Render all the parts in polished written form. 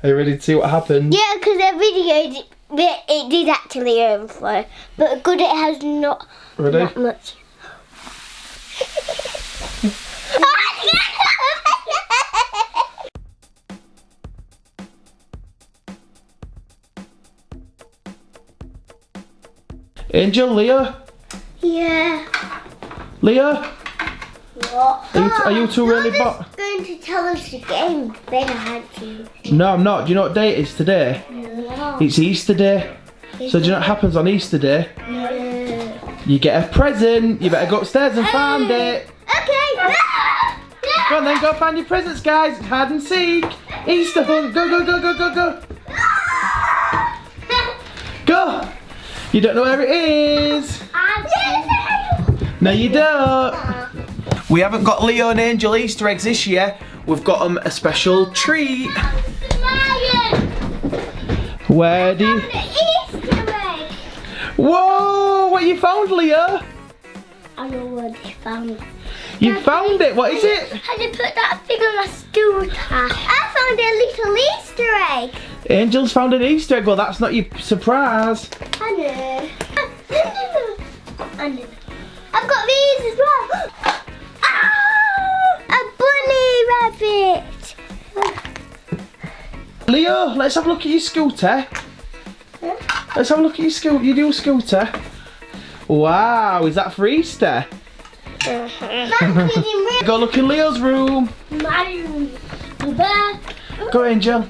Are you ready to see what happened? Yeah, because the video, it did actually overflow. But good, it has not Ready? that much. Angel, Leah? Yeah. Leah? What? Are you two really bot? Going to tell us the game. Then I had to. No, I'm not. Do you know what day it is today? No. It's Easter Day. So do you know what happens on Easter Day? No. You get a present. You better go upstairs and find it. Okay. Go on then, go find your presents, guys. It's hide and seek. Easter hunt. Go, go, go, go, go, go. Go. You don't know where it is. No, you don't. We haven't got Leo and Angel Easter eggs this year. We've got them a special treat. Where do you... Easter egg. Whoa! What you found, Leo? I know what I found. You found it. What is it? Had to put that thing on my stool. I found a little Easter egg. Angel's found an Easter egg. Well, that's not your surprise. I know. I know. I've got these as well. Oh, a bunny rabbit. Leo, let's have a look at your scooter. Let's have a look at your your new scooter. Wow, is that for Easter? Go look in Leo's room. Go, Angel.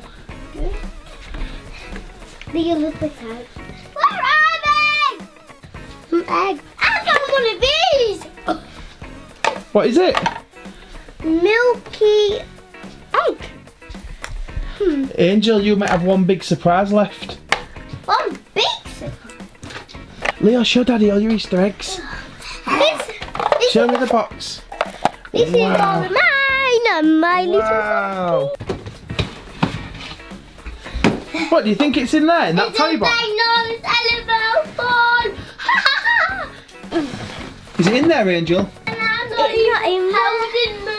Leo, look what's out. Where are they? Some eggs. I found one of these. What is it? Milky egg. Angel, you might have one big surprise left. One big surprise. Leo, show Daddy all your Easter eggs. This Show me the box. is all mine and my Wow. What do you think it's in there, in that toy box? Is it in there, Angel? It's not in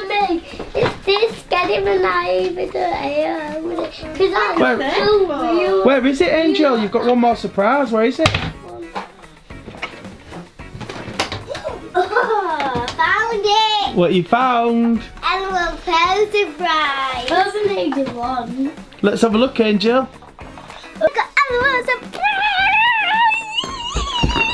there. It's this getting alive. Where is it, Angel? You've got one more surprise. Where is it? Found it. What you found? And we'll close the prize. Opening the one. Let's have a look, Angel. Look at LOL surprise.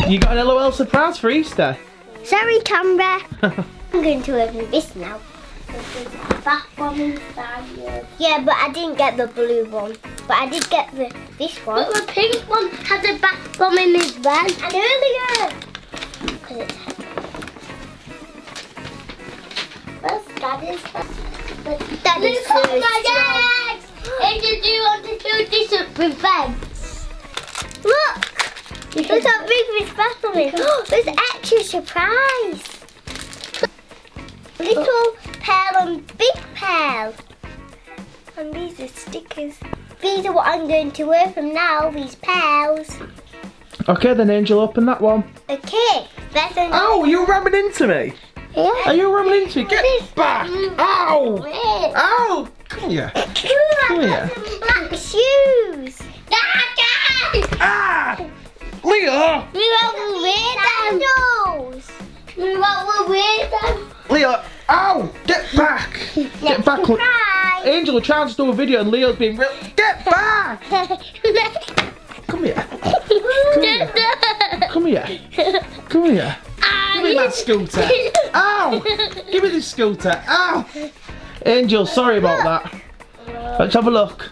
You got an LOL surprise for Easter. Sorry, camera. I'm going to open this now. There's a back one inside here. Yeah, but I didn't get the blue one. But I did get this one. But the pink one has a back bomb in his bag. And earlier. Where's Daddy's bag? Daddy's my eggs! And did you want to do this with bags? Look! There's a big specimen. There's extra surprise. Little pearl and big pearl. And these are stickers. These are what I'm going to wear from now, these pearls. Okay then, Angel, open that one. Okay. That's a Ow, you're ramming into me. Yeah. Are you ramming into me? Get back. Ow. Ow. Come here. Come here. Black shoes. Ah. Leo. We won't wear them. We won't wear them. Leo. Ow. Get back. Get back. Surprise. Angel was trying to do a video and Leo's being real. Get back. Come here. Come here. Come here. Come here. Give me that scooter. Ow. Give me this scooter. Ow. Angel, sorry about that. Let's have a look.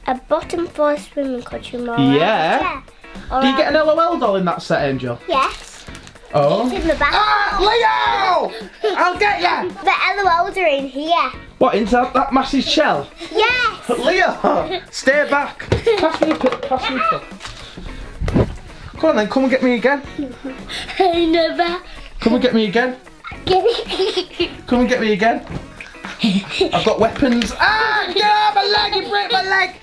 A bottom for a swimming costume. Yeah. Do you get an LOL doll in that set, Angel? Yes. Oh. It's in the back. Ah, Leo! I'll get ya! The LOLs are in here. What, inside that massive shell? Yes. Leo, stay back. Pass me a pill. Pass me a pill. Come on then, come and get me again. I never. Come and get me again. Come and get me again. I've got weapons. Ah! Get out of my leg! You break my leg!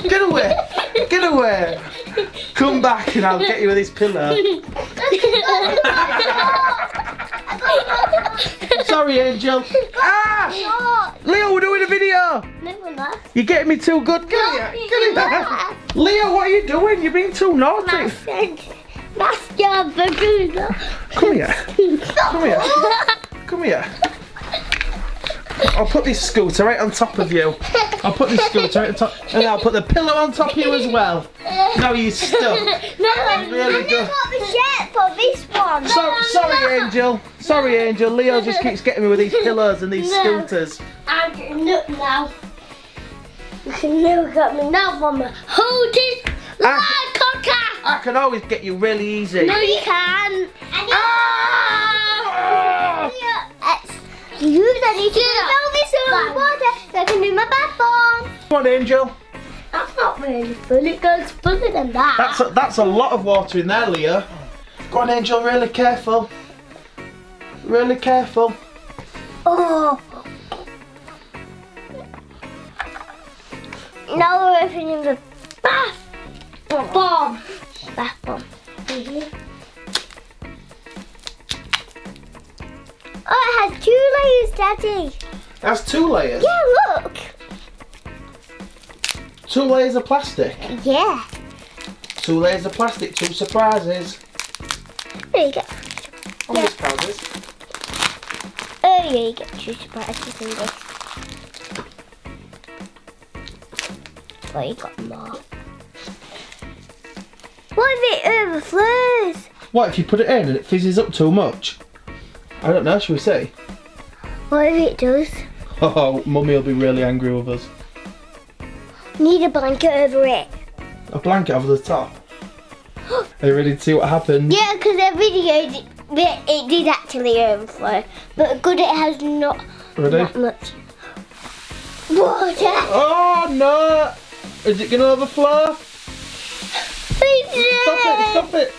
Get away! Get away! Come back and I'll get you with this pillow. Sorry, Angel. Ah! Leo, we're doing a video. No, we're not. You're getting me too good. Come here. Leo, what are you doing? You're being too naughty. That's your burger. Come here. Come here. Come here. I'll put this scooter right on top of you. I'll put this scooter right on top, and I'll put the pillow on top of you as well. Now you're stuck. No, Really good. I got the shirt for this one. Sorry, Angel. Sorry, Angel. Leo just keeps getting me with these pillows and these scooters. I'm getting up now. You can never get me now, Mama. Hold it like cocker. I can always get you really easy. No, you can't. You don't need to fill me some water so I can do my bathroom. Come on, Angel. That's not really full. It goes fuller than that. That's a lot of water in there, Leo. Go on, Angel. Really careful. Really careful. Oh. Now we're opening the bath bomb. Bath bomb. Oh, it has 2 layers, Daddy. That's 2 layers. Yeah, look. 2 layers of plastic. Yeah. 2 layers of plastic. 2 surprises. There you go. On this prizes. Oh yeah, you get 2 surprises in this. Oh, you got more. What if it overflows? What if you put it in and it fizzes up too much? I don't know. Shall we see? What if it does? Oh, Mummy will be really angry with us. Need a blanket over it. A blanket over the top. Are you ready to see what happened? Yeah, because the video it did actually overflow, but good it has not Ready? that much water. Oh no! Is it gonna overflow? Stop it! Stop it!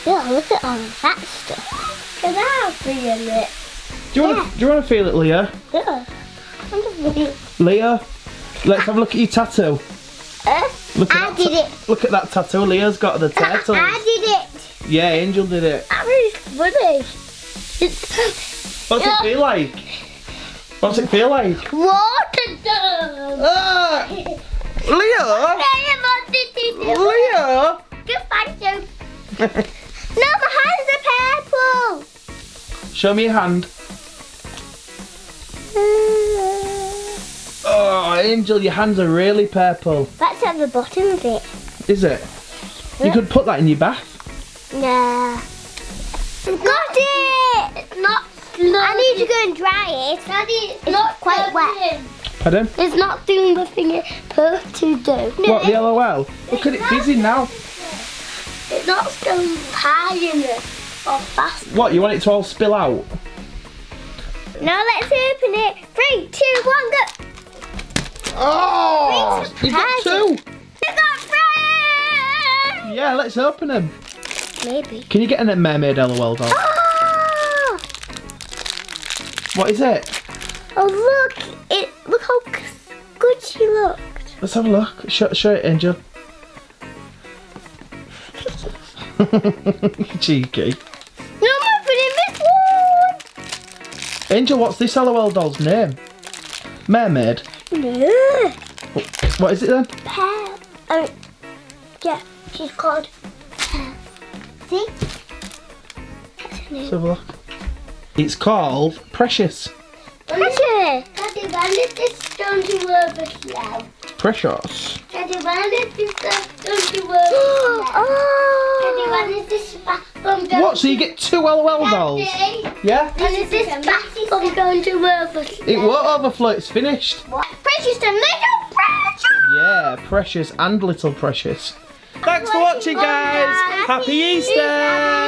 Yeah, look at all that stuff. Can I feel it? Do you want to feel it, Leah? Yeah. I'm just really... Leah, let's have a look at your tattoo. Look at I did it. Look at that tattoo. Leah's got the turtle. I did it. Yeah, Angel did it. That was funny. What's it feel like? What's it feel like? Water dog. Ah! Leah! Leah! Goodbye, Joe. No, my hands are purple. Show me your hand. Oh, Angel, your hands are really purple. That's at the bottom of it. Is it? You could put that in your bath. Nah. Got it! It's not slow. I need to go and dry it. Daddy, it's not quite wet. Pardon? It's not doing the thing it's supposed to do. What, the LOL? Look at it fizzing now. It's not going high enough or fast. What, you want it to all spill out? Now let's open it. 3, 2, 1, go. Oh! You got 2! You got 3! Yeah, let's open them. Maybe. Can you get in a mermaid LOL doll? Oh! What is it? Oh look! Look how good she looked. Let's have a look. Show it, Angel. Cheeky. No, I'm opening this one! Angel, what's this LOL doll's name? Mermaid? No. What is it then? Pearl. Yeah, she's called Pearl. See? That's her name. Let's have a look. It's called Precious. Precious! Daddy, when is this going to overflow? Precious. Daddy, when is this going to overflow? Daddy, when is this bathroom going What, so you get 2 LOL dolls? Daddy, Yeah? when is this bathroom going to overflow? It won't overflow, it's finished. What? Precious and little Precious! Yeah, Precious and Little Precious. Thanks for watching, guys. Happy Easter!